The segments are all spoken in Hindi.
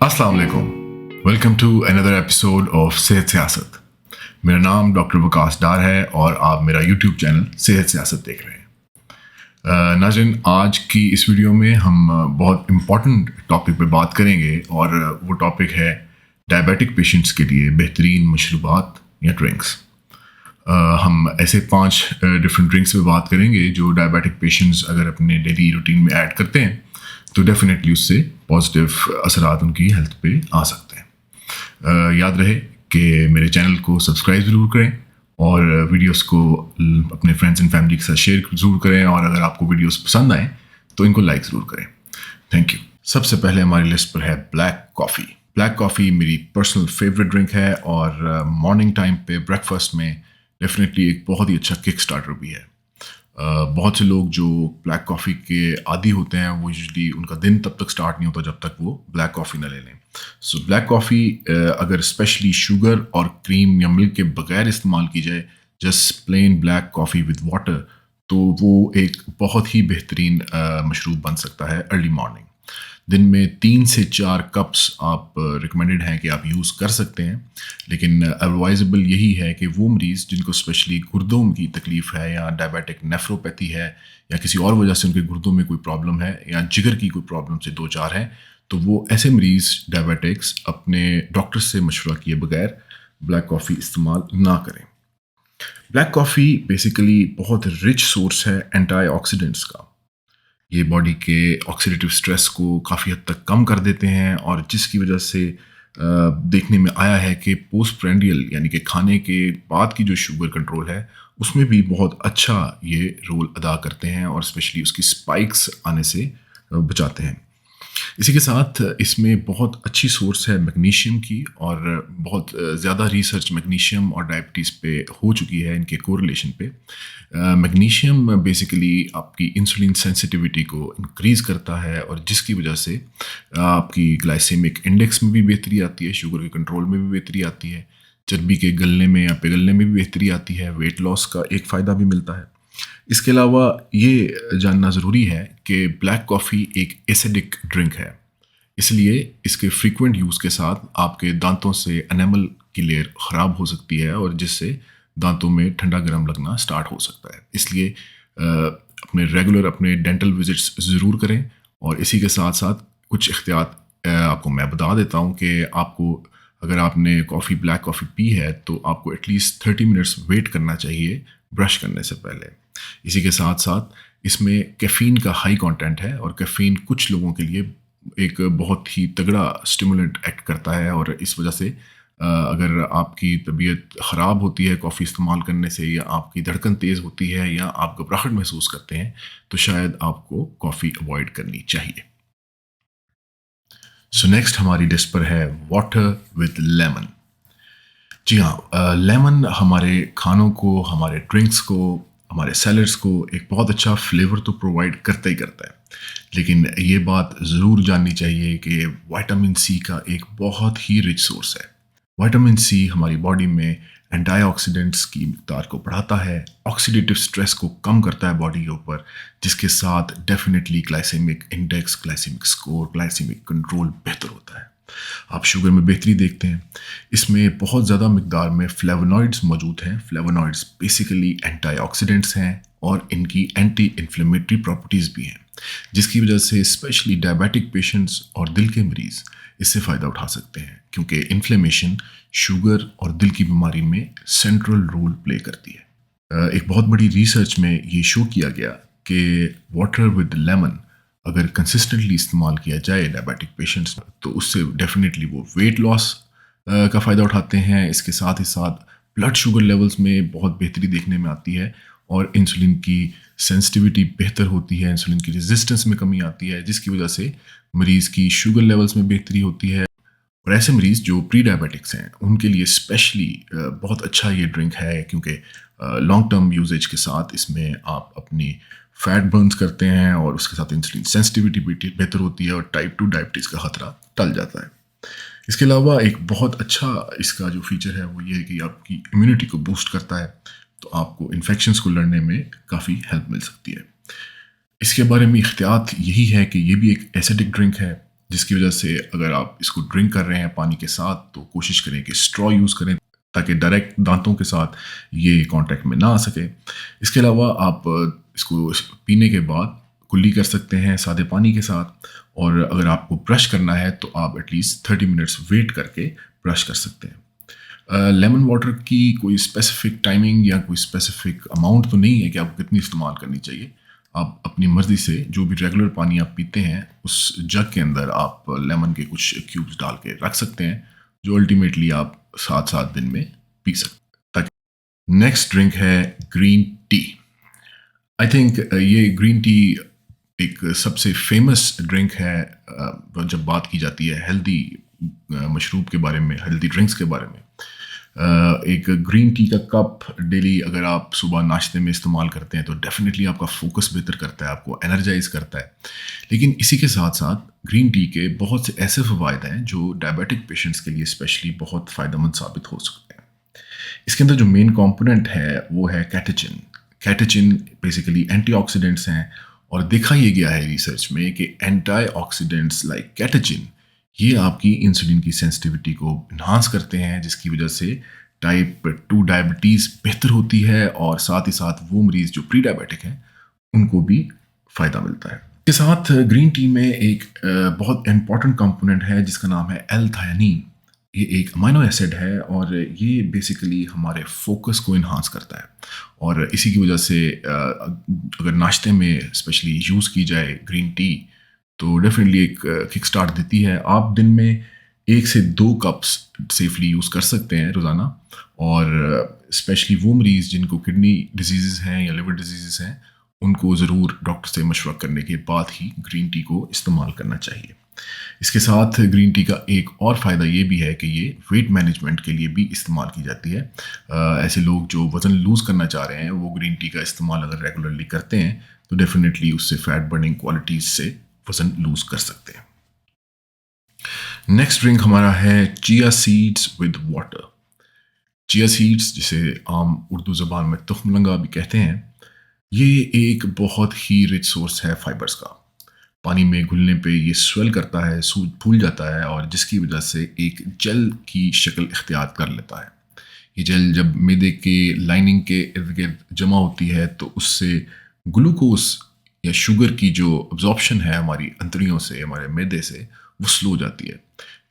अस्सलाम वालेकुम। Welcome to another episode of Sehat Siyasat. मेरा नाम डॉक्टर वकास डार है और आप मेरा यूट्यूब चैनल सेहत सियासत देख रहे हैं। नाज़रीन, आज की इस वीडियो में हम बहुत इम्पॉर्टेंट टॉपिक पे बात करेंगे और वो टॉपिक है डायबिटिक पेशेंट्स के लिए बेहतरीन मशरूबात या ड्रिंक्स। हम ऐसे 5 डिफरेंट ड्रिंक्स पे बात करेंगे जो डायबिटिक पेशेंट्स अगर अपने डेली रूटीन में ऐड करते हैं तो डेफिनेटली उससे पॉजिटिव असरात उनकी हेल्थ पे आ सकते हैं। याद रहे कि मेरे चैनल को सब्सक्राइब ज़रूर करें और वीडियोस को अपने फ्रेंड्स एंड फैमिली के साथ शेयर ज़रूर करें, और अगर आपको वीडियोस पसंद आए तो इनको लाइक ज़रूर करें। Thank you. सबसे पहले हमारी लिस्ट पर है ब्लैक कॉफ़ी। ब्लैक कॉफ़ी मेरी पर्सनल फेवरेट ड्रिंक है और मॉर्निंग टाइम पे ब्रेकफास्ट में डेफिनेटली एक बहुत ही अच्छा किक स्टार्टर भी है। बहुत से लोग जो ब्लैक कॉफ़ी के आदी होते हैं वो यूजुअली उनका दिन तब तक स्टार्ट नहीं होता जब तक वो ब्लैक कॉफ़ी ना ले लें। सो ब्लैक कॉफ़ी अगर स्पेशली शुगर और क्रीम या मिल्क के बगैर इस्तेमाल की जाए, just plain black coffee with water, तो वो एक बहुत ही बेहतरीन मशरूब बन सकता है अर्ली मॉर्निंग। दिन में 3 से 4 कप्स आप रिकमेंडेड हैं कि आप यूज़ कर सकते हैं, लेकिन एडवाइजेबल यही है कि वो मरीज़ जिनको स्पेशली गुर्दों की तकलीफ़ है या डायबिटिक नेफ्रोपैथी है या किसी और वजह से उनके गुर्दों में कोई प्रॉब्लम है या जिगर की कोई प्रॉब्लम से 2-4 हैं, तो वो ऐसे मरीज़ डायबिटिक्स अपने डॉक्टर से मशवरा किए बगैर ब्लैक कॉफ़ी इस्तेमाल ना करें। ब्लैक कॉफ़ी बेसिकली बहुत रिच सोर्स है एंटीऑक्सीडेंट्स का। ये बॉडी के ऑक्सीडेटिव स्ट्रेस को काफ़ी हद तक कम कर देते हैं और जिसकी वजह से देखने में आया है कि पोस्ट प्रेंडियल यानी कि खाने के बाद की जो शुगर कंट्रोल है उसमें भी बहुत अच्छा ये रोल अदा करते हैं और स्पेशली उसकी स्पाइक्स आने से बचाते हैं। इसी के साथ इसमें बहुत अच्छी सोर्स है मैग्नीशियम की, और बहुत ज़्यादा रिसर्च मैग्नीशियम और डायबिटीज़ पे हो चुकी है, इनके कोरिलेशन पे। मैग्नीशियम बेसिकली आपकी इंसुलिन सेंसिटिविटी को इंक्रीज़ करता है और जिसकी वजह से आपकी ग्लाइसेमिक इंडेक्स में भी बेहतरी आती है, शुगर के कंट्रोल में भी बेहतरी आती है, चर्बी के गलने में या पिघलने में भी बेहतरी आती है, वेट लॉस का एक फ़ायदा भी मिलता है। इसके अलावा ये जानना ज़रूरी है कि ब्लैक कॉफ़ी एक एसिडिक ड्रिंक है, इसलिए इसके फ्रीक्वेंट यूज़ के साथ आपके दांतों से एनेमल की लेयर ख़राब हो सकती है और जिससे दांतों में ठंडा गर्म लगना स्टार्ट हो सकता है। इसलिए अपने रेगुलर अपने डेंटल विजिट्स ज़रूर करें। और इसी के साथ साथ कुछ एहतियात आपको मैं बता देता हूँ कि आपको अगर आपने ब्लैक कॉफ़ी पी है तो आपको एटलीस्ट 30 मिनट्स वेट करना चाहिए ब्रश करने से पहले। इसी के साथ साथ इसमें कैफ़ीन का हाई कंटेंट है और कैफ़ीन कुछ लोगों के लिए एक बहुत ही तगड़ा स्टिमुलेंट एक्ट करता है, और इस वजह से अगर आपकी तबीयत ख़राब होती है कॉफ़ी इस्तेमाल करने से, या आपकी धड़कन तेज़ होती है या आप घबराहट महसूस करते हैं, तो शायद आपको कॉफ़ी अवॉइड करनी चाहिए। सो नेक्स्ट हमारी लिस्ट पर है वाटर विद लेमन। जी हाँ, लेमन हमारे खानों को, हमारे ड्रिंक्स को, हमारे सैलड्स को एक बहुत अच्छा फ्लेवर तो प्रोवाइड करता ही करता है, लेकिन ये बात ज़रूर जाननी चाहिए कि विटामिन सी का एक बहुत ही रिच सोर्स है। विटामिन सी हमारी बॉडी में एंटीऑक्सीडेंट्स की मिक़दार को बढ़ाता है, ऑक्सीडेटिव स्ट्रेस को कम करता है बॉडी के ऊपर, जिसके साथ definitely glycaemic index, glycaemic score, glycaemic control बेहतर होता है। आप शुगर में बेहतरी देखते हैं। इसमें बहुत ज़्यादा मिक़दार में फ्लेवोनॉइड्स मौजूद हैं। फ्लेवोनॉइड्स बेसिकली एंटीऑक्सीडेंट्स हैं और इनकी एंटी इन्फ्लेमेटरी प्रॉपर्टीज़ भी हैं, जिसकी वजह से स्पेशली डायबिटिक पेशेंट्स और दिल के मरीज़ इससे फ़ायदा उठा सकते हैं, क्योंकि इन्फ्लेमेशन शुगर और दिल की बीमारी में सेंट्रल रोल प्ले करती है। एक बहुत बड़ी रिसर्च में ये शो किया गया कि वाटर विद लेमन अगर कंसिस्टेंटली इस्तेमाल किया जाए डायबिटिक पेशेंट्स तो उससे डेफिनेटली वो वेट लॉस का फ़ायदा उठाते हैं। इसके साथ ही साथ ब्लड शुगर लेवल्स में बहुत बेहतरी देखने में आती है और इंसुलिन की सेंसिटिविटी बेहतर होती है, इंसुलिन की रेजिस्टेंस में कमी आती है, जिसकी वजह से मरीज़ की शुगर लेवल्स में बेहतरी होती है। और ऐसे मरीज़ जो प्री डायबिटिक्स हैं उनके लिए स्पेशली बहुत अच्छा ये ड्रिंक है, क्योंकि लॉन्ग टर्म यूजेज के साथ इसमें आप अपनी फैट बर्न्स करते हैं और उसके साथ इंसुलिन सेंसिटिविटी बेहतर होती है और टाइप 2 डायबिटीज़ का ख़तरा टल जाता है। इसके अलावा एक बहुत अच्छा इसका जो फीचर है वो ये है कि आपकी इम्यूनिटी को बूस्ट करता है, तो आपको इन्फेक्शंस को लड़ने में काफ़ी हेल्प मिल सकती है। इसके बारे में एहतियात यही है कि ये भी एक एसिडिक ड्रिंक है जिसकी वजह से अगर आप इसको ड्रिंक कर रहे हैं पानी के साथ तो कोशिश करें कि स्ट्रॉ यूज़ करें ताकि डायरेक्ट दांतों के साथ ये कांटेक्ट में ना आ सके। इसके अलावा आप इसको पीने के बाद कुल्ली कर सकते हैं सादे पानी के साथ, और अगर आपको ब्रश करना है तो आप एटलीस्ट 30 मिनट्स वेट करके ब्रश कर सकते हैं। लेमन वाटर की कोई स्पेसिफिक टाइमिंग या कोई स्पेसिफिक अमाउंट तो नहीं है कि आपको कितनी इस्तेमाल करनी चाहिए। आप अपनी मर्ज़ी से जो भी रेगुलर पानी आप पीते हैं उस जग के अंदर आप लेमन के कुछ क्यूब्स डाल के रख सकते हैं, जो अल्टीमेटली आप 7-7 दिन में पी सकते हैं। नेक्स्ट ड्रिंक है ग्रीन टी। आई थिंक ये ग्रीन टी एक सबसे फेमस ड्रिंक है जब बात की जाती है हेल्दी मशरूब के बारे में, हेल्दी ड्रिंक्स के बारे में। एक ग्रीन टी का कप डेली अगर आप सुबह नाश्ते में इस्तेमाल करते हैं तो डेफिनेटली आपका फोकस बेहतर करता है, आपको एनर्जाइज करता है। लेकिन इसी के साथ साथ ग्रीन टी के बहुत से ऐसे फ़वाइद हैं जो डायबिटिक पेशेंट्स के लिए स्पेशली बहुत फ़ायदेमंद साबित हो सकते हैं। इसके अंदर जो मेन कंपोनेंट है वो है कैटेचिन। कैटेचिन बेसिकली एंटीऑक्सीडेंट्स हैं, और देखा ये गया है रिसर्च में कि एंटीऑक्सीडेंट्स लाइक कैटेचिन ये आपकी इंसुलिन की सेंसिटिविटी को इन्हांस करते हैं, जिसकी वजह से टाइप 2 डायबिटीज़ बेहतर होती है, और साथ ही साथ वो मरीज़ जो प्री डायबिटिक हैं उनको भी फ़ायदा मिलता है। इसके साथ ग्रीन टी में एक बहुत इंपॉर्टेंट कंपोनेंट है जिसका नाम है एल-थायानीन। ये एक अमीनो एसिड है और ये बेसिकली हमारे फोकस को इन्हांस करता है, और इसी की वजह से अगर नाश्ते में स्पेशली यूज़ की जाए ग्रीन टी तो डेफिनेटली एक किक स्टार्ट देती है। आप दिन में 1 से 2 कप्स सेफली यूज़ कर सकते हैं रोज़ाना, और स्पेशली वो मरीज़ जिनको किडनी डिजीज़ हैं या लिवर डिजीज़ हैं उनको ज़रूर डॉक्टर से मशवरा करने के बाद ही ग्रीन टी को इस्तेमाल करना चाहिए। इसके साथ ग्रीन टी का एक और फ़ायदा ये भी है कि ये वेट मैनेजमेंट के लिए भी इस्तेमाल की जाती है। ऐसे लोग जो वज़न लूज़ करना चाह रहे हैं वो ग्रीन टी का इस्तेमाल अगर रेगुलरली करते हैं तो डेफिनेटली उससे फैट बर्निंग क्वालिटीज़ से वज़न लूज़ कर सकते हैं। नेक्स्ट ड्रिंक हमारा है chia seeds with water. Chia seeds जिसे आम उर्दू ज़बान में तुखमलंगा भी कहते हैं, ये एक बहुत ही रिच सोर्स है फाइबर्स का। पानी में घुलने पे ये स्वेल करता है, सूज फूल जाता है, और जिसकी वजह से एक जेल की शक्ल इख्तियार कर लेता है। ये जेल जब मैदे के लाइनिंग के इर्द गिर्द जमा होती है तो उससे ग्लूकोज या शुगर की जो अब्जॉर्प्शन है हमारी अंतड़ियों से, हमारे मैदे से, वो स्लो हो जाती है,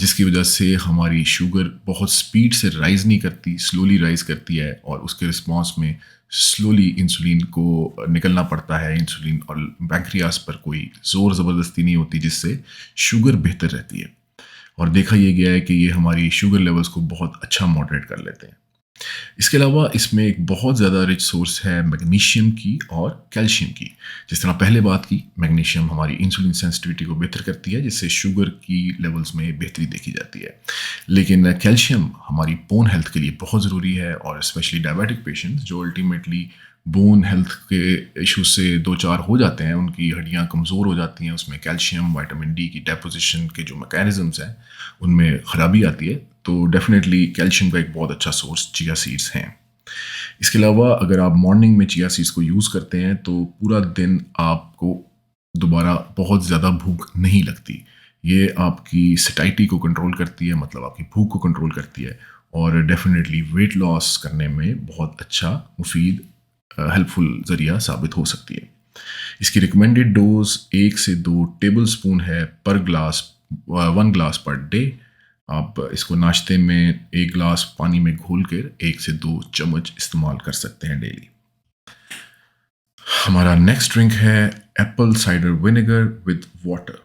जिसकी वजह से हमारी शुगर बहुत स्पीड से राइज़ नहीं करती, स्लोली राइज़ करती है, और उसके रिस्पॉन्स में स्लोली इंसुलिन को निकलना पड़ता है। इंसुलिन और पैंक्रियास पर कोई ज़ोर ज़बरदस्ती नहीं होती, जिससे शुगर बेहतर रहती है, और देखा यह गया है कि ये हमारी शुगर लेवल्स को बहुत अच्छा मॉडरेट कर लेते हैं। इसके अलावा इसमें एक बहुत ज़्यादा रिच सोर्स है मैग्नीशियम की और कैल्शियम की। जिस तरह पहले बात की, मैग्नीशियम हमारी इंसुलिन सेंसिटिविटी को बेहतर करती है, जिससे शुगर की लेवल्स में बेहतरी देखी जाती है। लेकिन कैल्शियम हमारी बोन हेल्थ के लिए बहुत ज़रूरी है, और स्पेशली डायबिटिक पेशेंट्स जो अल्टीमेटली बोन हेल्थ के इशू से 2-4 हो जाते हैं, उनकी हड्डियाँ कमज़ोर हो जाती हैं, उसमें कैल्शियम विटामिन डी की डेपोजिशन के जो मैकेनिज़म्स हैं उनमें ख़राबी आती है, तो डेफिनेटली कैल्शियम का एक बहुत अच्छा सोर्स चिया सीड्स हैं। इसके अलावा अगर आप मॉर्निंग में चिया सीड्स को यूज़ करते हैं तो पूरा दिन आपको दोबारा बहुत ज़्यादा भूख नहीं लगती। ये आपकी सटाइटी को कंट्रोल करती है, मतलब आपकी भूख को कंट्रोल करती है, और डेफिनेटली वेट लॉस करने में बहुत अच्छा मुफीद हेल्पफुल ज़रिया साबित हो सकती है। इसकी रिकमेंडेड डोज 1 से 2 टेबल स्पून है पर ग्लास, 1 ग्लास पर डे। आप इसको नाश्ते में 1 ग्लास पानी में घोल कर 1 से 2 चम्मच इस्तेमाल कर सकते हैं डेली। हमारा नेक्स्ट ड्रिंक है Apple cider vinegar with water.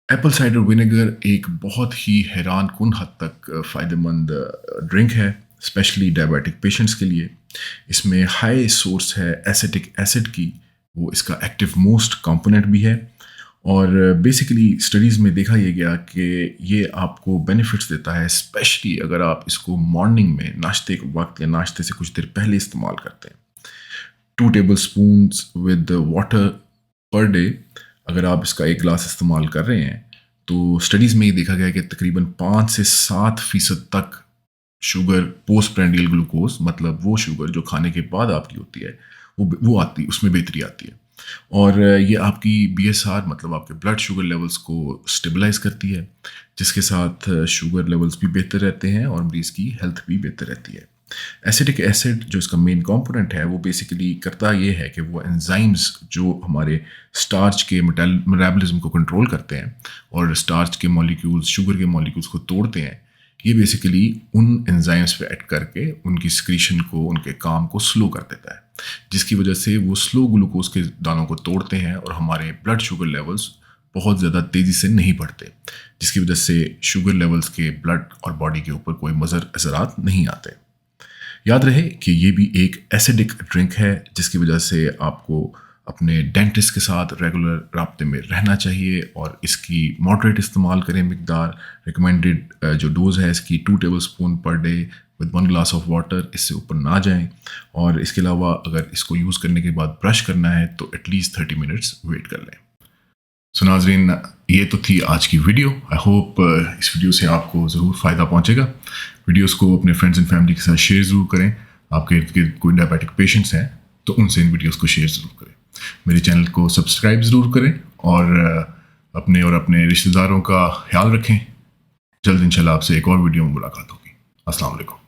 Apple cider vinegar एक बहुत ही हैरान कुन हद तक फ़ायदेमंद ड्रिंक है, स्पेशली डायबिटिक पेशेंट्स के लिए। इसमें हाई सोर्स है एसिटिक एसिड की, वो इसका एक्टिव मोस्ट कंपोनेंट भी है, और बेसिकली स्टडीज़ में देखा यह गया कि ये आपको बेनिफिट्स देता है, स्पेशली अगर आप इसको मॉर्निंग में नाश्ते के वक्त या नाश्ते से कुछ देर पहले इस्तेमाल करते हैं। 2 table spoons with water per day अगर आप इसका 1 गिलास इस्तेमाल कर रहे हैं तो स्टडीज़ में ये देखा गया कि तकरीबन 5 से 7% तक शुगर पोस्ट प्रैंडियल ग्लूकोज, मतलब वो शुगर जो खाने के बाद आपकी होती है, वो आती, उसमें बेहतरी आती है। और ये आपकी BSR मतलब आपके ब्लड शुगर लेवल्स को स्टेबलाइज करती है, जिसके साथ शुगर लेवल्स भी बेहतर रहते हैं और मरीज़ की हेल्थ भी बेहतर रहती है। एसिटिक एसिड जो इसका मेन कंपोनेंट है वो बेसिकली करता ये है कि वो एंजाइम्स जो हमारे स्टार्च के मेटाबॉलिज्म को कंट्रोल करते हैं और स्टार्च के मॉलिक्यूल्स शुगर के मॉलिक्यूल्स को तोड़ते हैं, ये बेसिकली उन एंजाइम्स पे ऐड करके उनकी स्क्रीशन को, उनके काम को स्लो कर देता है, जिसकी वजह से वो स्लो ग्लूकोज के दानों को तोड़ते हैं और हमारे ब्लड शुगर लेवल्स बहुत ज़्यादा तेज़ी से नहीं बढ़ते, जिसकी वजह से शुगर लेवल्स के ब्लड और बॉडी के ऊपर कोई मज़र असरात नहीं आते। याद रहे कि ये भी एक एसिडिक ड्रिंक है, जिसकी वजह से आपको अपने डेंटिस्ट के साथ रेगुलर राब्ते में रहना चाहिए और इसकी मॉडरेट इस्तेमाल करें मिकदार। रिकमेंडेड जो डोज़ है इसकी 2 tablespoon per day with 1 glass of water, इससे ऊपर ना जाएं। और इसके अलावा अगर इसको यूज़ करने के बाद ब्रश करना है तो एटलीस्ट 30 मिनट्स वेट कर लें। सो नाज़रीन, ये तो थी आज की वीडियो। आई होप इस वीडियो से आपको ज़रूर फ़ायदा पहुँचेगा। वीडियोस को अपने फ्रेंड्स एंड फैमिली के साथ शेयर ज़रूर करें। आपके इर्द गिर्द कोई डायबिटिक पेशेंट्स हैं तो उनसे इन वीडियोस को शेयर ज़रूर करें। मेरे चैनल को सब्सक्राइब ज़रूर करें और अपने रिश्तेदारों का ख्याल रखें। जल्द इंशाल्लाह आपसे एक और वीडियो में मुलाकात होगी। अस्सलाम वालेकुम।